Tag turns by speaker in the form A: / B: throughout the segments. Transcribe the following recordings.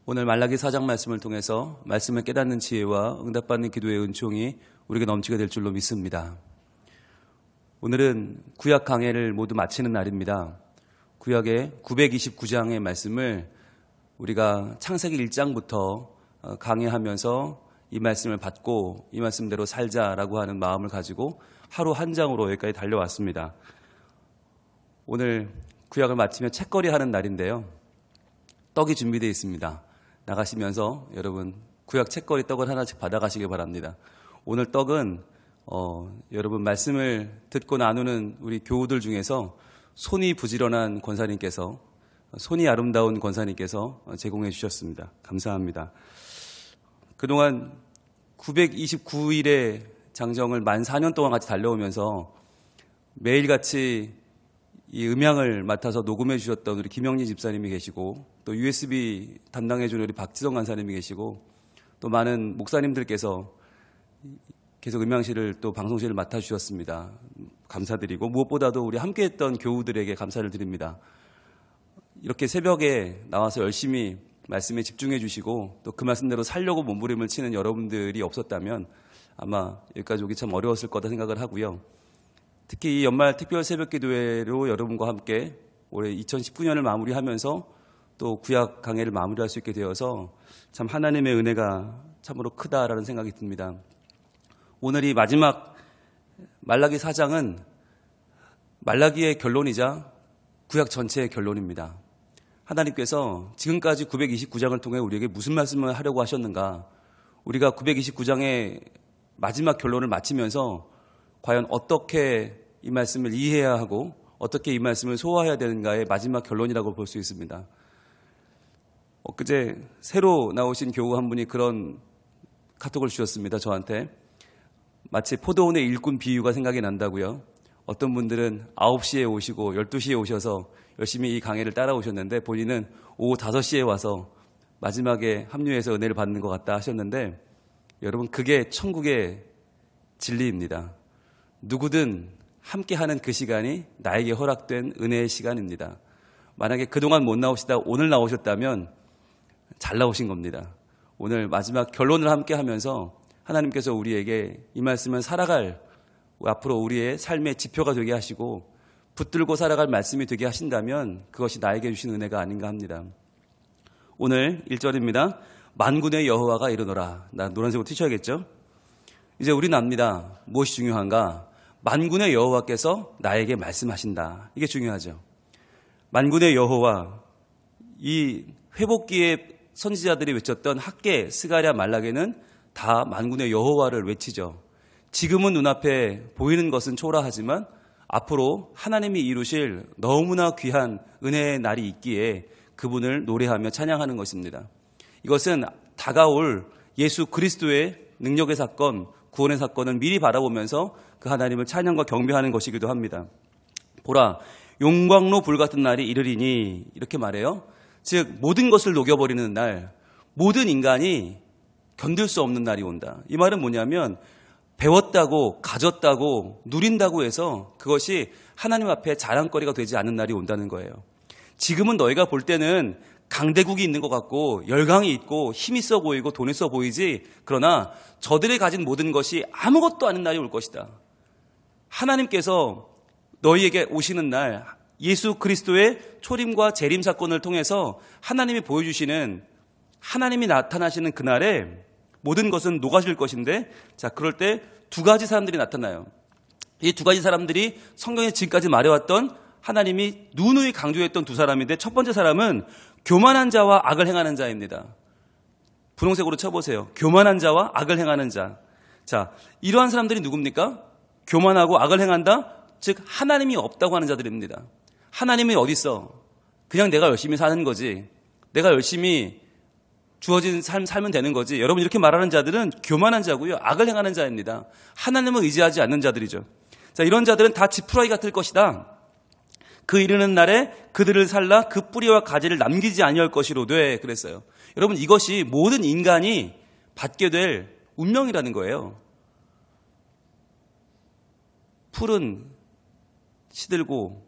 A: 오늘 말라기 4장 말씀을 통해서 말씀을 깨닫는 지혜와 응답받는 기도의 은총이 우리에게 넘치게 될 줄로 믿습니다. 오늘은 구약 강해를 모두 마치는 날입니다. 구약의 929장의 말씀을 우리가 창세기 1장부터 강해하면서 이 말씀을 받고 이 말씀대로 살자라고 하는 마음을 가지고 하루 한 장으로 여기까지 달려왔습니다. 오늘 구약을 마치며 책거리 하는 날인데요. 떡이 준비되어 있습니다. 나가시면서 여러분 구약 책거리 떡을 하나씩 받아가시길 바랍니다. 오늘 떡은 여러분 말씀을 듣고 나누는 우리 교우들 중에서 손이 부지런한 권사님께서, 손이 아름다운 권사님께서 제공해 주셨습니다. 감사합니다. 그동안 929일의 장정을 만 4년 동안 같이 달려오면서 매일같이 이 음향을 맡아서 녹음해 주셨던 우리 김영리 집사님이 계시고, 또 USB 담당해 주는 우리 박지성 간사님이 계시고, 또 많은 목사님들께서 계속 음향실을 또 방송실을 맡아 주셨습니다. 감사드리고, 무엇보다도 우리 함께했던 교우들에게 감사를 드립니다. 이렇게 새벽에 나와서 열심히 말씀에 집중해 주시고 또 그 말씀대로 살려고 몸부림을 치는 여러분들이 없었다면 아마 여기까지 오기 참 어려웠을 거다 생각을 하고요. 특히 이 연말 특별 새벽 기도회로 여러분과 함께 올해 2019년을 마무리하면서 또 구약 강해를 마무리할 수 있게 되어서 참 하나님의 은혜가 참으로 크다라는 생각이 듭니다. 오늘 이 마지막 말라기 4장은 말라기의 결론이자 구약 전체의 결론입니다. 하나님께서 지금까지 929장을 통해 우리에게 무슨 말씀을 하려고 하셨는가, 우리가 929장의 마지막 결론을 마치면서 과연 어떻게 이 말씀을 이해해야 하고 어떻게 이 말씀을 소화해야 되는가의 마지막 결론이라고 볼 수 있습니다. 엊그제 새로 나오신 교우 한 분이 그런 카톡을 주셨습니다. 저한테 마치 포도원의 일꾼 비유가 생각이 난다고요. 어떤 분들은 9시에 오시고 12시에 오셔서 열심히 이 강해를 따라오셨는데 본인은 오후 5시에 와서 마지막에 합류해서 은혜를 받는 것 같다 하셨는데, 여러분 그게 천국의 진리입니다. 누구든 함께하는 그 시간이 나에게 허락된 은혜의 시간입니다. 만약에 그동안 못 나오시다 오늘 나오셨다면 잘 나오신 겁니다. 오늘 마지막 결론을 함께하면서 하나님께서 우리에게 이 말씀은 살아갈, 앞으로 우리의 삶의 지표가 되게 하시고 붙들고 살아갈 말씀이 되게 하신다면 그것이 나에게 주신 은혜가 아닌가 합니다. 오늘 1절입니다. 만군의 여호와가 이르노라. 나 노란색으로 튀셔야겠죠? 이제 우리는 압니다. 무엇이 중요한가? 만군의 여호와께서 나에게 말씀하신다. 이게 중요하죠. 만군의 여호와, 이 회복기의 선지자들이 외쳤던 학개, 스가랴, 말라게는 다 만군의 여호와를 외치죠. 지금은 눈앞에 보이는 것은 초라하지만 앞으로 하나님이 이루실 너무나 귀한 은혜의 날이 있기에 그분을 노래하며 찬양하는 것입니다. 이것은 다가올 예수 그리스도의 능력의 사건, 구원의 사건을 미리 바라보면서 그 하나님을 찬양과 경배하는 것이기도 합니다. 보라, 용광로 불같은 날이 이르리니, 이렇게 말해요. 즉 모든 것을 녹여버리는 날, 모든 인간이 견딜 수 없는 날이 온다. 이 말은 뭐냐면 배웠다고, 가졌다고, 누린다고 해서 그것이 하나님 앞에 자랑거리가 되지 않는 날이 온다는 거예요. 지금은 너희가 볼 때는 강대국이 있는 것 같고 열강이 있고 힘이 있어 보이고 돈 있어 보이지, 그러나 저들이 가진 모든 것이 아무것도 아닌 날이 올 것이다. 하나님께서 너희에게 오시는 날, 예수 그리스도의 초림과 재림 사건을 통해서 하나님이 보여주시는, 하나님이 나타나시는 그날에 모든 것은 녹아질 것인데, 자, 그럴 때 두 가지 사람들이 나타나요. 이 두 가지 사람들이 성경에 지금까지 말해왔던 하나님이 누누이 강조했던 두 사람인데, 첫 번째 사람은 교만한 자와 악을 행하는 자입니다. 분홍색으로 쳐보세요. 교만한 자와 악을 행하는 자. 자, 이러한 사람들이 누굽니까? 교만하고 악을 행한다? 즉 하나님이 없다고 하는 자들입니다. 하나님이 어디 있어? 그냥 내가 열심히 사는 거지. 내가 열심히 주어진 삶 살면 되는 거지. 여러분, 이렇게 말하는 자들은 교만한 자고요, 악을 행하는 자입니다. 하나님을 의지하지 않는 자들이죠. 자, 이런 자들은 다 지푸라기 같을 것이다. 그 이르는 날에 그들을 살라 그 뿌리와 가지를 남기지 아니할 것이로되, 그랬어요. 여러분, 이것이 모든 인간이 받게 될 운명이라는 거예요. 풀은 시들고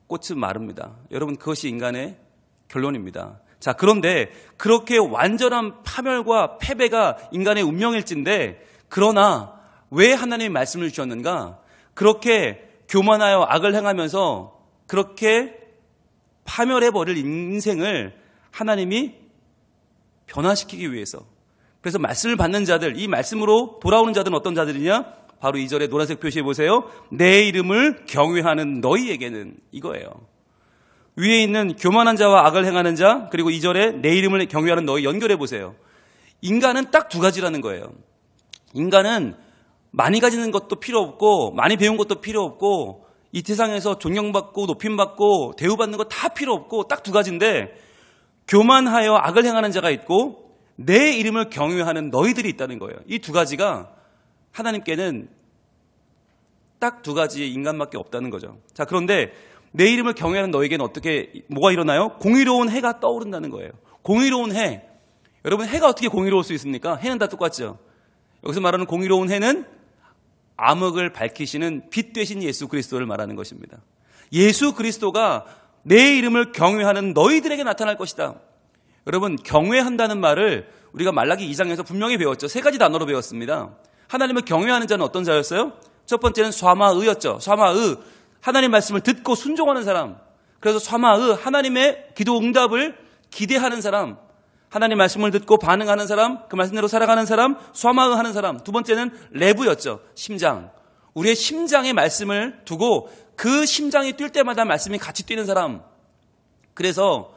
A: 꽃은 마릅니다. 여러분, 그것이 인간의 결론입니다. 자, 그런데 그렇게 완전한 파멸과 패배가 인간의 운명일진데, 그러나 왜 하나님이 말씀을 주셨는가? 그렇게 교만하여 악을 행하면서 그렇게 파멸해버릴 인생을 하나님이 변화시키기 위해서. 그래서 말씀을 받는 자들, 이 말씀으로 돌아오는 자들은 어떤 자들이냐? 바로 2절에 노란색 표시해 보세요. 내 이름을 경외하는 너희에게는, 이거예요. 위에 있는 교만한 자와 악을 행하는 자, 그리고 2절에 내 이름을 경외하는 너희, 연결해 보세요. 인간은 딱 두 가지라는 거예요. 인간은 많이 가지는 것도 필요 없고, 많이 배운 것도 필요 없고, 이 세상에서 존경받고 높임받고 대우받는 거 다 필요 없고, 딱 두 가지인데, 교만하여 악을 행하는 자가 있고 내 이름을 경외하는 너희들이 있다는 거예요. 이 두 가지가 하나님께는 딱 두 가지의 인간밖에 없다는 거죠. 자, 그런데 내 이름을 경외하는 너에게는 뭐가 일어나요? 공의로운 해가 떠오른다는 거예요. 공의로운 해. 여러분, 해가 어떻게 공의로울 수 있습니까? 해는 다 똑같죠. 여기서 말하는 공의로운 해는 암흑을 밝히시는 빛 되신 예수 그리스도를 말하는 것입니다. 예수 그리스도가 내 이름을 경외하는 너희들에게 나타날 것이다. 여러분, 경외한다는 말을 우리가 말라기 2장에서 분명히 배웠죠. 세 가지 단어로 배웠습니다. 하나님을 경외하는 자는 어떤 자였어요? 첫 번째는 쏴마의였죠. 쏴마의, 하나님 말씀을 듣고 순종하는 사람. 그래서 쏴마의, 하나님의 기도 응답을 기대하는 사람. 하나님 말씀을 듣고 반응하는 사람, 그 말씀대로 살아가는 사람, 쏴마의 하는 사람. 두 번째는 레브였죠. 심장. 우리의 심장에 말씀을 두고 그 심장이 뛸 때마다 말씀이 같이 뛰는 사람. 그래서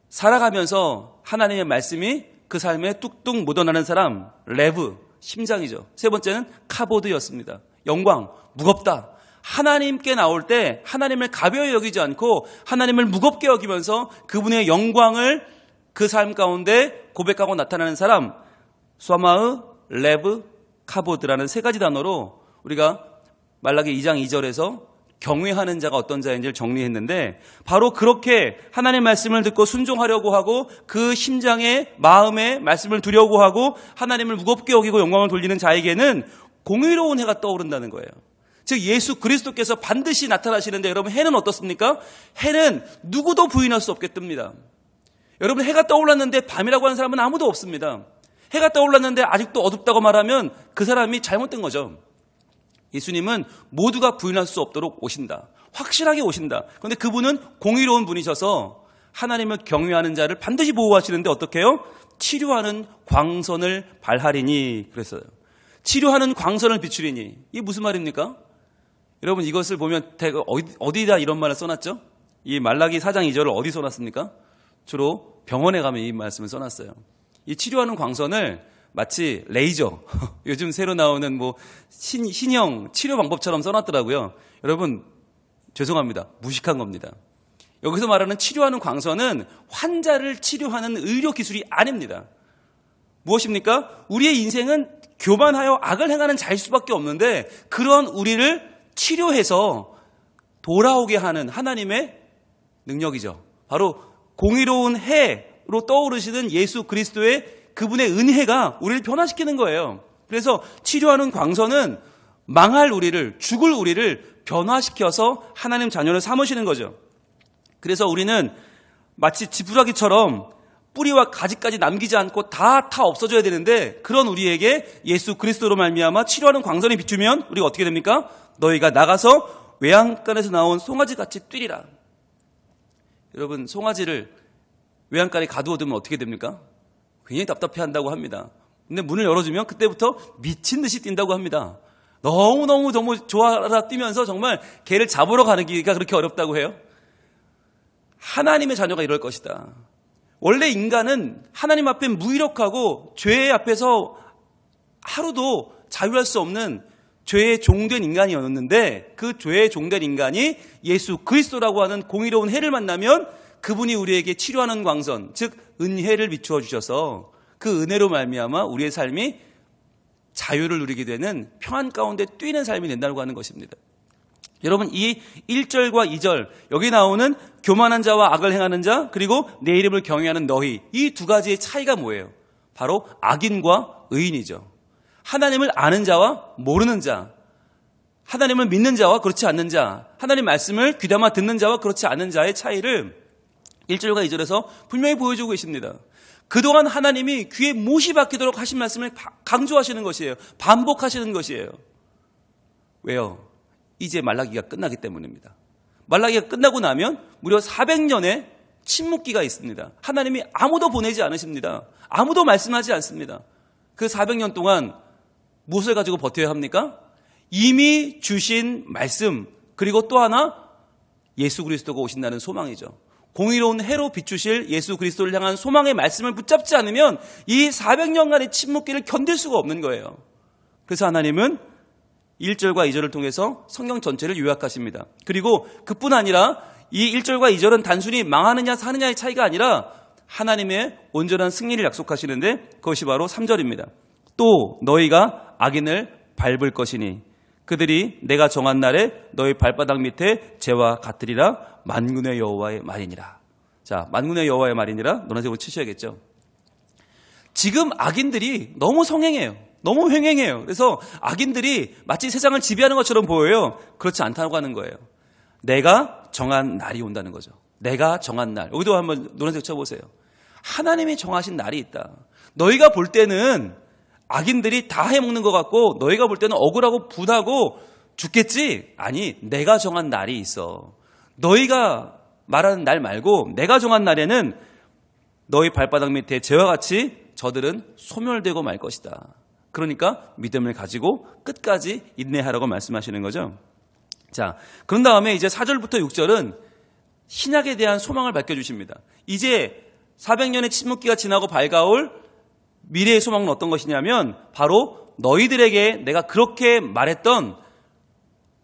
A: 살아가면서 하나님의 말씀이 그 삶에 뚝뚝 묻어나는 사람, 레브, 심장이죠. 세 번째는 카보드였습니다. 영광, 무겁다. 하나님께 나올 때 하나님을 가벼이 여기지 않고 하나님을 무겁게 여기면서 그분의 영광을 그 삶 가운데 고백하고 나타나는 사람, 쏴마의, 레브, 카보드라는 세 가지 단어로 우리가 말라기 2장 2절에서 경외하는 자가 어떤 자인지를 정리했는데, 바로 그렇게 하나님의 말씀을 듣고 순종하려고 하고 그 심장에 마음에 말씀을 두려고 하고 하나님을 무겁게 여기고 영광을 돌리는 자에게는 공의로운 해가 떠오른다는 거예요. 즉 예수 그리스도께서 반드시 나타나시는데, 여러분, 해는 어떻습니까? 해는 누구도 부인할 수 없게 뜹니다. 여러분, 해가 떠올랐는데 밤이라고 하는 사람은 아무도 없습니다. 해가 떠올랐는데 아직도 어둡다고 말하면 그 사람이 잘못된 거죠. 예수님은 모두가 부인할 수 없도록 오신다. 확실하게 오신다. 그런데 그분은 공의로운 분이셔서 하나님을 경외하는 자를 반드시 보호하시는데 어떻게 해요? 치료하는 광선을 발하리니 그랬어요. 치료하는 광선을 비추리니. 이게 무슨 말입니까? 여러분, 이것을 보면 어디다 이런 말을 써놨죠? 이 말라기 4장 2절을 어디 써놨습니까? 주로 병원에 가면 이 말씀을 써놨어요. 이 치료하는 광선을 마치 레이저, 요즘 새로 나오는 신형 치료 방법처럼 써놨더라고요. 여러분, 죄송합니다. 무식한 겁니다. 여기서 말하는 치료하는 광선은 환자를 치료하는 의료 기술이 아닙니다. 무엇입니까? 우리의 인생은 교만하여 악을 행하는 자일 수밖에 없는데, 그런 우리를 치료해서 돌아오게 하는 하나님의 능력이죠. 바로 공의로운 해로 떠오르시는 예수 그리스도의 그분의 은혜가 우리를 변화시키는 거예요. 그래서 치료하는 광선은 망할 우리를, 죽을 우리를 변화시켜서 하나님 자녀를 삼으시는 거죠. 그래서 우리는 마치 지푸라기처럼 뿌리와 가지까지 남기지 않고 다 없어져야 되는데, 그런 우리에게 예수 그리스도로 말미암아 치료하는 광선이 비추면 우리가 어떻게 됩니까? 너희가 나가서 외양간에서 나온 송아지같이 뛰리라. 여러분, 송아지를 외양간에 가두어두면 어떻게 됩니까? 굉장히 답답해한다고 합니다. 근데 문을 열어주면 그때부터 미친 듯이 뛴다고 합니다. 너무너무 좋아라 뛰면서 정말 개를 잡으러 가는 길이가 그렇게 어렵다고 해요. 하나님의 자녀가 이럴 것이다. 원래 인간은 하나님 앞에 무기력하고 죄 앞에서 하루도 자유할 수 없는 죄의 종된 인간이었는데, 그 죄의 종된 인간이 예수 그리스도라고 하는 공의로운 해를 만나면 그분이 우리에게 치료하는 광선, 즉 은혜를 비추어 주셔서 그 은혜로 말미암아 우리의 삶이 자유를 누리게 되는 평안 가운데 뛰는 삶이 된다고 하는 것입니다. 여러분, 이 1절과 2절, 여기 나오는 교만한 자와 악을 행하는 자, 그리고 내 이름을 경외하는 너희, 이 두 가지의 차이가 뭐예요? 바로 악인과 의인이죠. 하나님을 아는 자와 모르는 자, 하나님을 믿는 자와 그렇지 않는 자, 하나님 말씀을 귀담아 듣는 자와 그렇지 않은 자의 차이를 1절과 2절에서 분명히 보여주고 계십니다. 그동안 하나님이 귀에 못이 박히도록 하신 말씀을 강조하시는 것이에요. 반복하시는 것이에요. 왜요? 이제 말라기가 끝나기 때문입니다. 말라기가 끝나고 나면 무려 400년의 침묵기가 있습니다. 하나님이 아무도 보내지 않으십니다. 아무도 말씀하지 않습니다. 그 400년 동안 무엇을 가지고 버텨야 합니까? 이미 주신 말씀, 그리고 또 하나 예수 그리스도가 오신다는 소망이죠. 공의로운 해로 비추실 예수 그리스도를 향한 소망의 말씀을 붙잡지 않으면 이 400년간의 침묵기를 견딜 수가 없는 거예요. 그래서 하나님은 1절과 2절을 통해서 성경 전체를 요약하십니다. 그리고 그뿐 아니라 이 1절과 2절은 단순히 망하느냐 사느냐의 차이가 아니라 하나님의 온전한 승리를 약속하시는데 그것이 바로 3절입니다. 또 너희가 악인을 밟을 것이니 그들이 내가 정한 날에 너희 발바닥 밑에 재와 같으리라. 만군의 여호와의 말이니라. 자, 만군의 여호와의 말이니라 노란색으로 치셔야겠죠. 지금 악인들이 너무 성행해요. 너무 횡행해요. 그래서 악인들이 마치 세상을 지배하는 것처럼 보여요. 그렇지 않다고 하는 거예요. 내가 정한 날이 온다는 거죠. 내가 정한 날. 여기도 한번 노란색 쳐보세요. 하나님이 정하신 날이 있다. 너희가 볼 때는 악인들이 다 해먹는 것 같고 너희가 볼 때는 억울하고 분하고 죽겠지? 아니, 내가 정한 날이 있어. 너희가 말하는 날 말고 내가 정한 날에는 너희 발바닥 밑에 재와 같이 저들은 소멸되고 말 것이다. 그러니까 믿음을 가지고 끝까지 인내하라고 말씀하시는 거죠. 자, 그런 다음에 이제 4절부터 6절은 신약에 대한 소망을 밝혀주십니다. 이제 400년의 침묵기가 지나고 밝아올 미래의 소망은 어떤 것이냐면 바로 너희들에게 내가 그렇게 말했던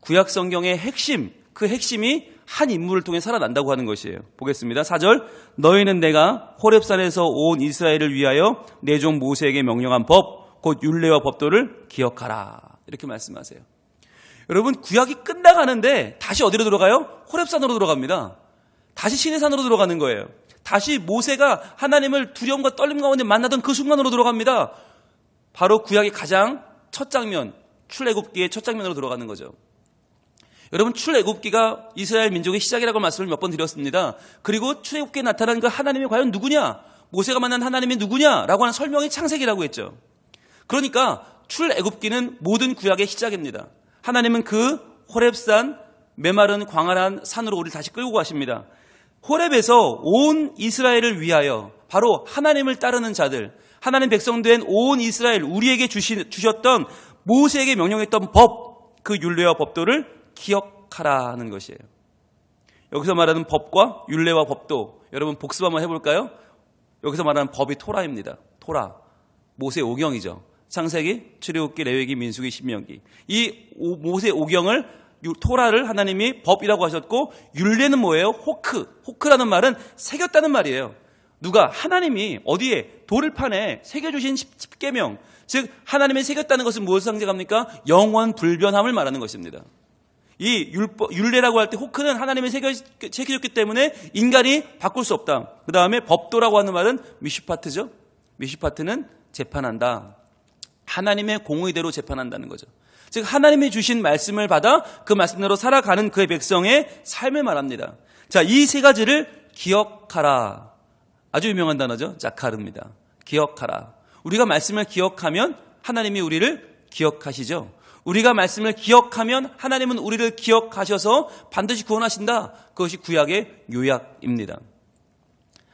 A: 구약 성경의 핵심, 그 핵심이 한 인물을 통해 살아난다고 하는 것이에요. 보겠습니다. 4절 너희는 내가 호렙산에서 온 이스라엘을 위하여 내 종 모세에게 명령한 법, 곧 율례와 법도를 기억하라. 이렇게 말씀하세요. 여러분, 구약이 끝나가는데 다시 어디로 들어가요? 호렙산으로 들어갑니다. 다시 시내산으로 들어가는 거예요. 다시 모세가 하나님을 두려움과 떨림 가운데 만나던 그 순간으로 들어갑니다. 바로 구약의 가장 첫 장면, 출애굽기의 첫 장면으로 들어가는 거죠. 여러분, 출애굽기가 이스라엘 민족의 시작이라고 말씀을 몇 번 드렸습니다. 그리고 출애굽기에 나타난 그 하나님이 과연 누구냐? 모세가 만난 하나님이 누구냐라고 하는 설명이 창세기라고 했죠. 그러니까 출애굽기는 모든 구약의 시작입니다. 하나님은 그 호렙산, 메마른 광활한 산으로 우리를 다시 끌고 가십니다. 호렙에서 온 이스라엘을 위하여 바로 하나님을 따르는 자들, 하나님 백성 된 온 이스라엘, 우리에게 주셨던 모세에게 명령했던 법, 그 율례와 법도를 기억하라는 것이에요. 여기서 말하는 법과 율례와 법도, 여러분 복습 한번 해볼까요? 여기서 말하는 법이 토라입니다. 토라, 모세 오경이죠. 창세기, 출애굽기, 레위기, 민수기, 신명기. 이 모세 오경을, 토라를 하나님이 법이라고 하셨고, 율례는 뭐예요? 호크라는 말은 새겼다는 말이에요. 누가? 하나님이 어디에? 돌판에 새겨주신 10계명, 즉 하나님이 새겼다는 것은 무엇을 상징합니까? 영원 불변함을 말하는 것입니다. 이 율례라고 할 때 호크는 하나님이 새겨줬기 때문에 인간이 바꿀 수 없다. 그 다음에 법도라고 하는 말은 미슈파트죠. 미슈파트는 재판한다. 하나님의 공의대로 재판한다는 거죠. 즉 하나님이 주신 말씀을 받아 그 말씀대로 살아가는 그의 백성의 삶을 말합니다. 자, 이 세 가지를 기억하라. 아주 유명한 단어죠. 자카르입니다. 기억하라. 우리가 말씀을 기억하면 하나님이 우리를 기억하시죠. 우리가 말씀을 기억하면 하나님은 우리를 기억하셔서 반드시 구원하신다. 그것이 구약의 요약입니다.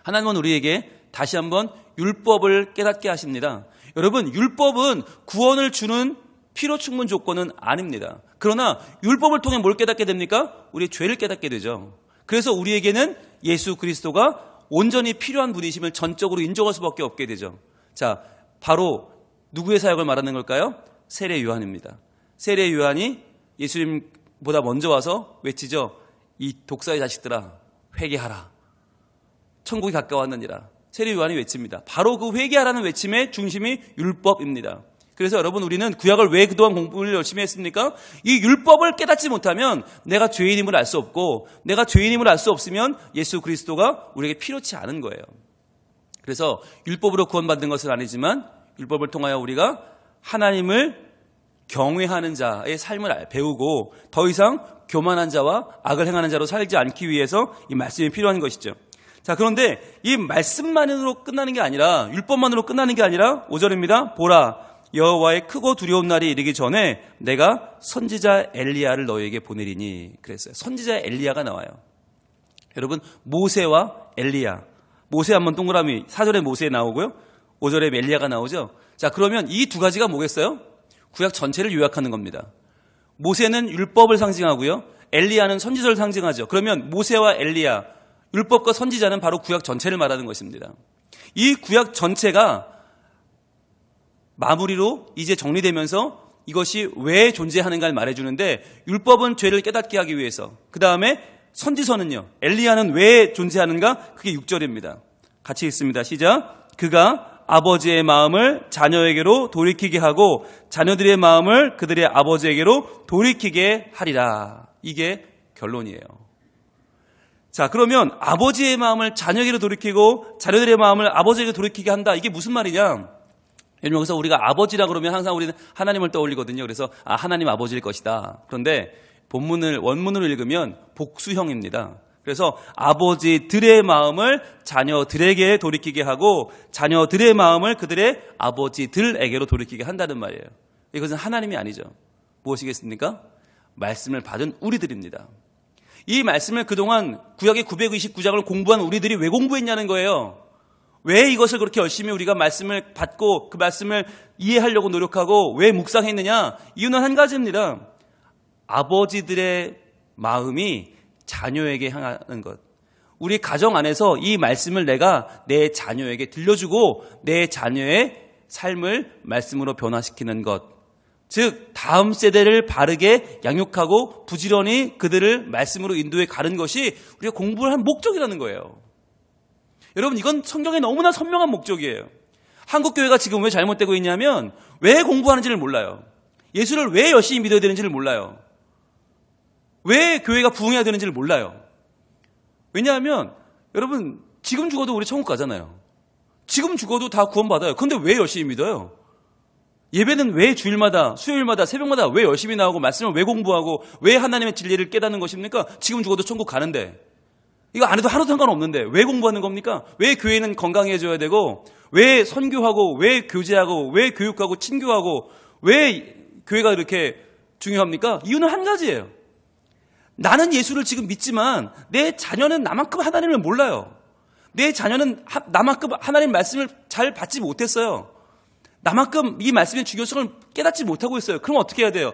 A: 하나님은 우리에게 다시 한번 율법을 깨닫게 하십니다. 여러분, 율법은 구원을 주는 필요 충분 조건은 아닙니다. 그러나 율법을 통해 뭘 깨닫게 됩니까? 우리의 죄를 깨닫게 되죠. 그래서 우리에게는 예수 그리스도가 온전히 필요한 분이심을 전적으로 인정할 수밖에 없게 되죠. 자, 바로 누구의 사역을 말하는 걸까요? 세례 요한입니다. 세례 요한이 예수님보다 먼저 와서 외치죠. 이 독사의 자식들아, 회개하라. 천국이 가까웠느니라. 세례 요한이 외칩니다. 바로 그 회개하라는 외침의 중심이 율법입니다. 그래서 여러분, 우리는 구약을 왜 그동안 공부를 열심히 했습니까? 이 율법을 깨닫지 못하면 내가 죄인임을 알 수 없고, 내가 죄인임을 알 수 없으면 예수 그리스도가 우리에게 필요치 않은 거예요. 그래서 율법으로 구원받는 것은 아니지만 율법을 통하여 우리가 하나님을 경외하는 자의 삶을 배우고 더 이상 교만한 자와 악을 행하는 자로 살지 않기 위해서 이 말씀이 필요한 것이죠. 자, 그런데 이 말씀만으로 끝나는 게 아니라, 율법만으로 끝나는 게 아니라 5절입니다. 보라, 여호와의 크고 두려운 날이 이르기 전에 내가 선지자 엘리야를 너희에게 보내리니 그랬어요. 선지자 엘리야가 나와요. 여러분, 모세와 엘리야. 모세 한번 동그라미, 4절에 모세 나오고요. 5절에 엘리야가 나오죠. 자, 그러면 이 두 가지가 뭐겠어요? 구약 전체를 요약하는 겁니다. 모세는 율법을 상징하고요. 엘리야는 선지자를 상징하죠. 그러면 모세와 엘리야, 율법과 선지자는 바로 구약 전체를 말하는 것입니다. 이 구약 전체가 마무리로 이제 정리되면서 이것이 왜 존재하는가를 말해주는데, 율법은 죄를 깨닫게 하기 위해서, 그 다음에 선지서는요, 엘리야는 왜 존재하는가? 그게 6절입니다. 같이 읽습니다. 시작. 그가 아버지의 마음을 자녀에게로 돌이키게 하고 자녀들의 마음을 그들의 아버지에게로 돌이키게 하리라. 이게 결론이에요. 자, 그러면 아버지의 마음을 자녀에게로 돌이키고 자녀들의 마음을 아버지에게 돌이키게 한다. 이게 무슨 말이냐? 여기서 우리가 아버지라 그러면 항상 우리는 하나님을 떠올리거든요. 그래서 하나님 아버지일 것이다. 그런데 본문을 원문으로 읽으면 복수형입니다. 그래서 아버지들의 마음을 자녀들에게 돌이키게 하고 자녀들의 마음을 그들의 아버지들에게로 돌이키게 한다는 말이에요. 이것은 하나님이 아니죠. 무엇이겠습니까? 말씀을 받은 우리들입니다. 이 말씀을 그동안 구약의 929장을 공부한 우리들이 왜 공부했냐는 거예요. 왜 이것을 그렇게 열심히 우리가 말씀을 받고 그 말씀을 이해하려고 노력하고 왜 묵상했느냐? 이유는 한 가지입니다. 아버지들의 마음이 자녀에게 향하는 것. 우리 가정 안에서 이 말씀을 내가 내 자녀에게 들려주고 내 자녀의 삶을 말씀으로 변화시키는 것. 즉 다음 세대를 바르게 양육하고 부지런히 그들을 말씀으로 인도해 가는 것이 우리가 공부를 한 목적이라는 거예요. 여러분, 이건 성경에 너무나 선명한 목적이에요. 한국교회가 지금 왜 잘못되고 있냐면 왜 공부하는지를 몰라요. 예수를 왜 열심히 믿어야 되는지를 몰라요. 왜 교회가 부흥해야 되는지를 몰라요. 왜냐하면 여러분, 지금 죽어도 우리 천국 가잖아요. 지금 죽어도 다 구원받아요. 그런데 왜 열심히 믿어요? 예배는 왜 주일마다, 수요일마다, 새벽마다 왜 열심히 나오고 말씀을 왜 공부하고 왜 하나님의 진리를 깨닫는 것입니까? 지금 죽어도 천국 가는데. 이거 안 해도 하나도 상관없는데 왜 공부하는 겁니까? 왜 교회는 건강해져야 되고 왜 선교하고 왜 교제하고 왜 교육하고 친교하고 왜 교회가 이렇게 중요합니까? 이유는 한 가지예요. 나는 예수를 지금 믿지만 내 자녀는 나만큼 하나님을 몰라요. 내 자녀는 나만큼 하나님 말씀을 잘 받지 못했어요. 나만큼 이 말씀의 중요성을 깨닫지 못하고 있어요. 그럼 어떻게 해야 돼요?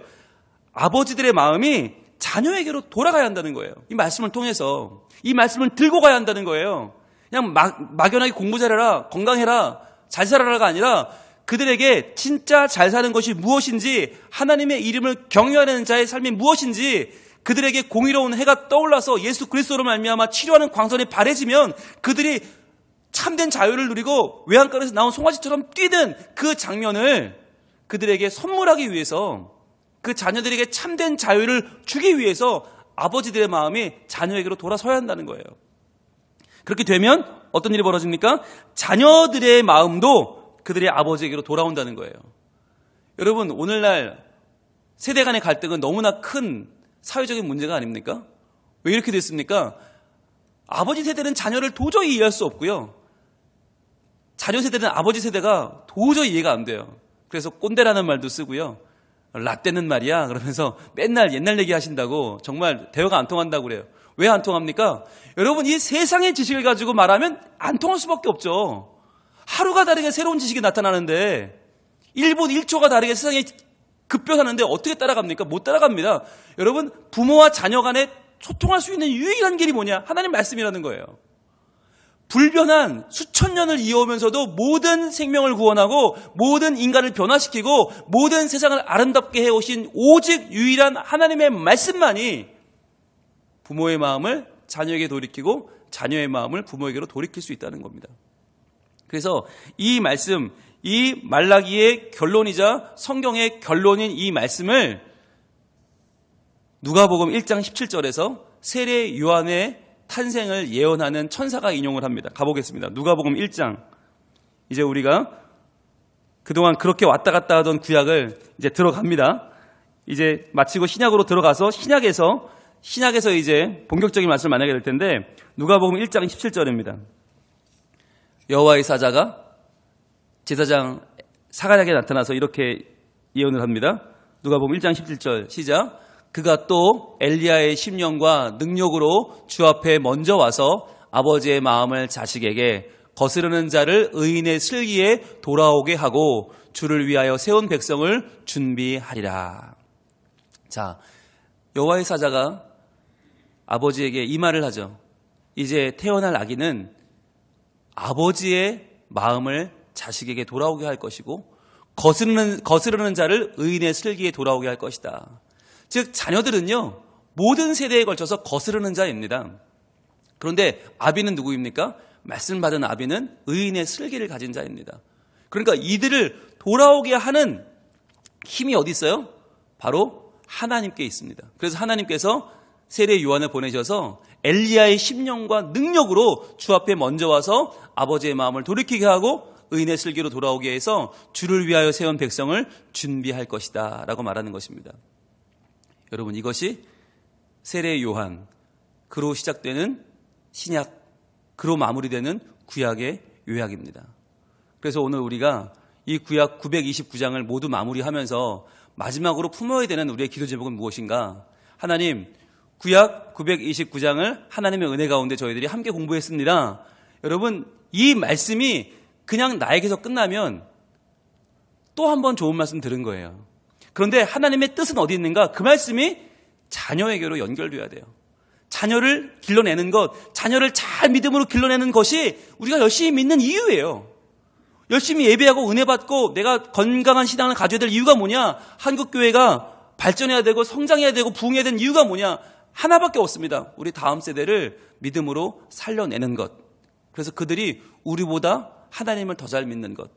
A: 아버지들의 마음이 자녀에게로 돌아가야 한다는 거예요. 이 말씀을 통해서 이 말씀을 들고 가야 한다는 거예요. 그냥 막연하게 공부 잘해라, 건강해라, 잘 살아라가 아니라 그들에게 진짜 잘 사는 것이 무엇인지, 하나님의 이름을 경외하는 자의 삶이 무엇인지, 그들에게 공의로운 해가 떠올라서 예수 그리스도로 말미암아 치료하는 광선이 바래지면 그들이 참된 자유를 누리고 외양간에서 나온 송아지처럼 뛰는 그 장면을 그들에게 선물하기 위해서, 그 자녀들에게 참된 자유를 주기 위해서 아버지들의 마음이 자녀에게로 돌아서야 한다는 거예요. 그렇게 되면 어떤 일이 벌어집니까? 자녀들의 마음도 그들의 아버지에게로 돌아온다는 거예요. 여러분, 오늘날 세대 간의 갈등은 너무나 큰 사회적인 문제가 아닙니까? 왜 이렇게 됐습니까? 아버지 세대는 자녀를 도저히 이해할 수 없고요. 자녀 세대는 아버지 세대가 도저히 이해가 안 돼요. 그래서 꼰대라는 말도 쓰고요. 라떼는 말이야 그러면서 맨날 옛날 얘기 하신다고 정말 대화가 안 통한다고 그래요. 왜 안 통합니까? 여러분, 이 세상의 지식을 가지고 말하면 안 통할 수밖에 없죠. 하루가 다르게 새로운 지식이 나타나는데 1분 1초가 다르게 세상이 급변하는데 어떻게 따라갑니까? 못 따라갑니다. 여러분, 부모와 자녀 간에 소통할 수 있는 유일한 길이 뭐냐? 하나님 말씀이라는 거예요. 불변한 수천 년을 이어오면서도 모든 생명을 구원하고 모든 인간을 변화시키고 모든 세상을 아름답게 해오신 오직 유일한 하나님의 말씀만이 부모의 마음을 자녀에게 돌이키고 자녀의 마음을 부모에게로 돌이킬 수 있다는 겁니다. 그래서 이 말씀, 이 말라기의 결론이자 성경의 결론인 이 말씀을 누가복음 1장 17절에서 세례 요한의 탄생을 예언하는 천사가 인용을 합니다. 가보겠습니다. 누가복음 1장. 이제 우리가 그동안 그렇게 왔다 갔다 하던 구약을 이제 들어갑니다. 이제 마치고 신약으로 들어가서 신약에서 신약에서 이제 본격적인 말씀을 만나게 될 텐데 누가복음 1장 17절입니다. 여호와의 사자가 제사장 사가랴에게 나타나서 이렇게 예언을 합니다. 누가복음 1장 17절 시작. 그가 또 엘리야의 심령과 능력으로 주 앞에 먼저 와서 아버지의 마음을 자식에게 거스르는 자를 의인의 슬기에 돌아오게 하고 주를 위하여 세운 백성을 준비하리라. 자, 여호와의 사자가 아버지에게 이 말을 하죠. 이제 태어날 아기는 아버지의 마음을 자식에게 돌아오게 할 것이고 거스르는 자를 의인의 슬기에 돌아오게 할 것이다. 즉 자녀들은요 모든 세대에 걸쳐서 거스르는 자입니다. 그런데 아비는 누구입니까? 말씀 받은 아비는 의인의 슬기를 가진 자입니다. 그러니까 이들을 돌아오게 하는 힘이 어디 있어요? 바로 하나님께 있습니다. 그래서 하나님께서 세례 요한을 보내셔서 엘리야의 심령과 능력으로 주 앞에 먼저 와서 아버지의 마음을 돌이키게 하고 의인의 슬기로 돌아오게 해서 주를 위하여 세운 백성을 준비할 것이다 라고 말하는 것입니다. 여러분, 이것이 세례 요한, 그로 시작되는 신약, 그로 마무리되는 구약의 요약입니다. 그래서 오늘 우리가 이 구약 929장을 모두 마무리하면서 마지막으로 품어야 되는 우리의 기도 제목은 무엇인가? 하나님, 구약 929장을 하나님의 은혜 가운데 저희들이 함께 공부했습니다. 여러분, 이 말씀이 그냥 나에게서 끝나면 또 한 번 좋은 말씀 들은 거예요. 그런데 하나님의 뜻은 어디 있는가? 그 말씀이 자녀에게로 연결돼야 돼요. 자녀를 길러내는 것, 자녀를 잘 믿음으로 길러내는 것이 우리가 열심히 믿는 이유예요. 열심히 예배하고 은혜 받고 내가 건강한 신앙을 가져야 될 이유가 뭐냐? 한국교회가 발전해야 되고 성장해야 되고 부흥해야 되는 이유가 뭐냐? 하나밖에 없습니다. 우리 다음 세대를 믿음으로 살려내는 것. 그래서 그들이 우리보다 하나님을 더 잘 믿는 것.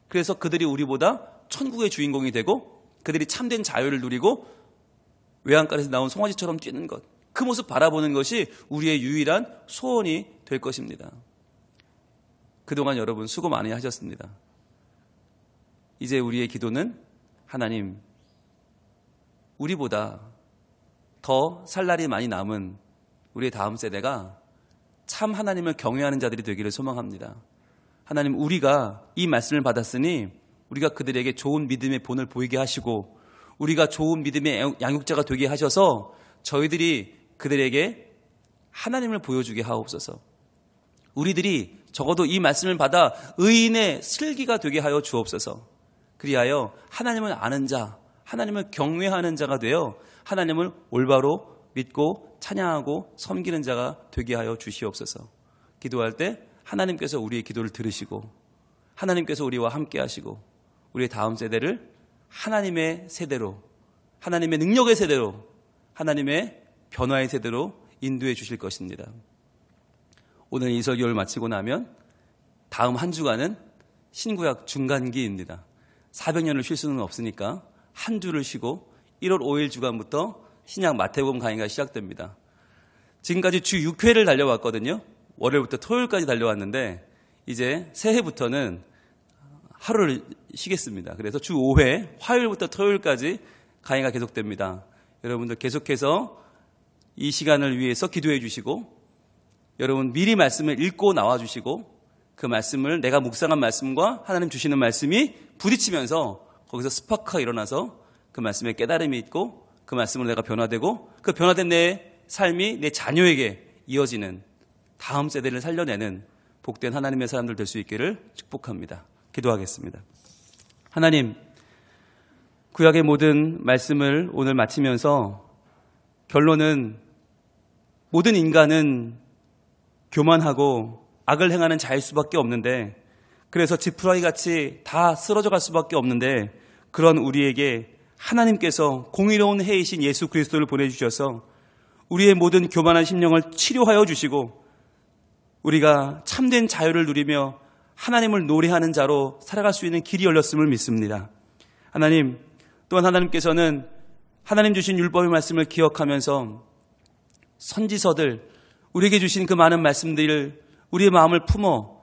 A: 그래서 그들이 우리보다 천국의 주인공이 되고 그들이 참된 자유를 누리고 외양간에서 나온 송아지처럼 뛰는 것. 그 모습 바라보는 것이 우리의 유일한 소원이 될 것입니다. 그동안 여러분 수고 많이 하셨습니다. 이제 우리의 기도는 하나님, 우리보다 더 살 날이 많이 남은 우리의 다음 세대가 참 하나님을 경외하는 자들이 되기를 소망합니다. 하나님, 우리가 이 말씀을 받았으니 우리가 그들에게 좋은 믿음의 본을 보이게 하시고 우리가 좋은 믿음의 양육자가 되게 하셔서 저희들이 그들에게 하나님을 보여주게 하옵소서. 우리들이 적어도 이 말씀을 받아 의인의 슬기가 되게 하여 주옵소서. 그리하여 하나님을 아는 자, 하나님을 경외하는 자가 되어 하나님을 올바로 믿고 찬양하고 섬기는 자가 되게 하여 주시옵소서. 기도할 때 하나님께서 우리의 기도를 들으시고 하나님께서 우리와 함께 하시고 우리의 다음 세대를 하나님의 세대로, 하나님의 능력의 세대로, 하나님의 변화의 세대로 인도해 주실 것입니다. 오늘 이 설교를 마치고 나면 다음 한 주간은 신구약 중간기입니다. 400년을 쉴 수는 없으니까 한 주를 쉬고 1월 5일 주간부터 신약 마태복음 강의가 시작됩니다. 지금까지 주 6회를 달려왔거든요. 월요일부터 토요일까지 달려왔는데 이제 새해부터는 하루를 쉬겠습니다. 그래서 주 5회 화요일부터 토요일까지 강의가 계속됩니다. 여러분들 계속해서 이 시간을 위해서 기도해 주시고 여러분 미리 말씀을 읽고 나와 주시고 그 말씀을 내가 묵상한 말씀과 하나님 주시는 말씀이 부딪히면서 거기서 스파크가 일어나서 그 말씀에 깨달음이 있고 그 말씀으로 내가 변화되고 그 변화된 내 삶이 내 자녀에게 이어지는 다음 세대를 살려내는 복된 하나님의 사람들 될 수 있기를 축복합니다. 기도하겠습니다. 하나님, 구약의 모든 말씀을 오늘 마치면서 결론은 모든 인간은 교만하고 악을 행하는 자일 수밖에 없는데 그래서 지푸라기 같이 다 쓰러져 갈 수밖에 없는데 그런 우리에게 하나님께서 공의로운 해이신 예수 그리스도를 보내주셔서 우리의 모든 교만한 심령을 치료하여 주시고 우리가 참된 자유를 누리며 하나님을 노래하는 자로 살아갈 수 있는 길이 열렸음을 믿습니다. 하나님, 또한 하나님께서는 하나님 주신 율법의 말씀을 기억하면서 선지서들, 우리에게 주신 그 많은 말씀들을 우리의 마음을 품어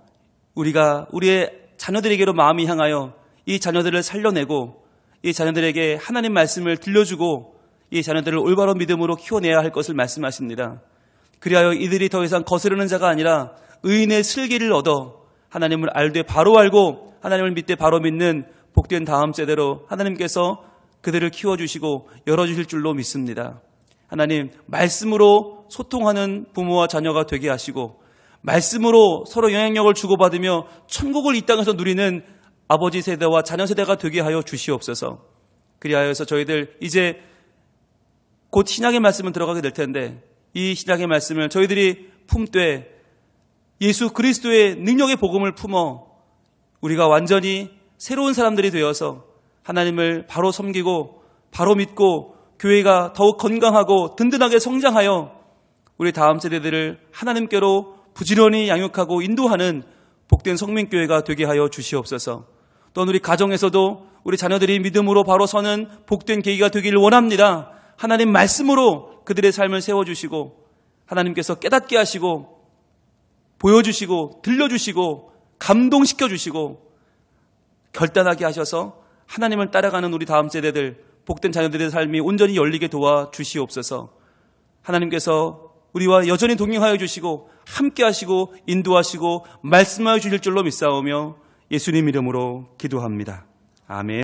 A: 우리가 우리의 자녀들에게로 마음이 향하여 이 자녀들을 살려내고 이 자녀들에게 하나님 말씀을 들려주고 이 자녀들을 올바른 믿음으로 키워내야 할 것을 말씀하십니다. 그리하여 이들이 더 이상 거스르는 자가 아니라 의인의 슬기를 얻어 하나님을 알되 바로 알고 하나님을 믿되 바로 믿는 복된 다음 세대로 하나님께서 그들을 키워주시고 열어주실 줄로 믿습니다. 하나님, 말씀으로 소통하는 부모와 자녀가 되게 하시고 말씀으로 서로 영향력을 주고받으며 천국을 이 땅에서 누리는 아버지 세대와 자녀 세대가 되게 하여 주시옵소서. 그리하여서 저희들 이제 곧 신약의 말씀을 들어가게 될 텐데 이 신약의 말씀을 저희들이 품되 예수 그리스도의 능력의 복음을 품어 우리가 완전히 새로운 사람들이 되어서 하나님을 바로 섬기고 바로 믿고 교회가 더욱 건강하고 든든하게 성장하여 우리 다음 세대들을 하나님께로 부지런히 양육하고 인도하는 복된 성민교회가 되게 하여 주시옵소서. 또한 우리 가정에서도 우리 자녀들이 믿음으로 바로 서는 복된 계기가 되기를 원합니다. 하나님 말씀으로 그들의 삶을 세워주시고 하나님께서 깨닫게 하시고 보여주시고 들려주시고 감동시켜주시고 결단하게 하셔서 하나님을 따라가는 우리 다음 세대들 복된 자녀들의 삶이 온전히 열리게 도와주시옵소서. 하나님께서 우리와 여전히 동행하여 주시고 함께 하시고 인도하시고 말씀하여 주실 줄로 믿사오며 예수님 이름으로 기도합니다. 아멘.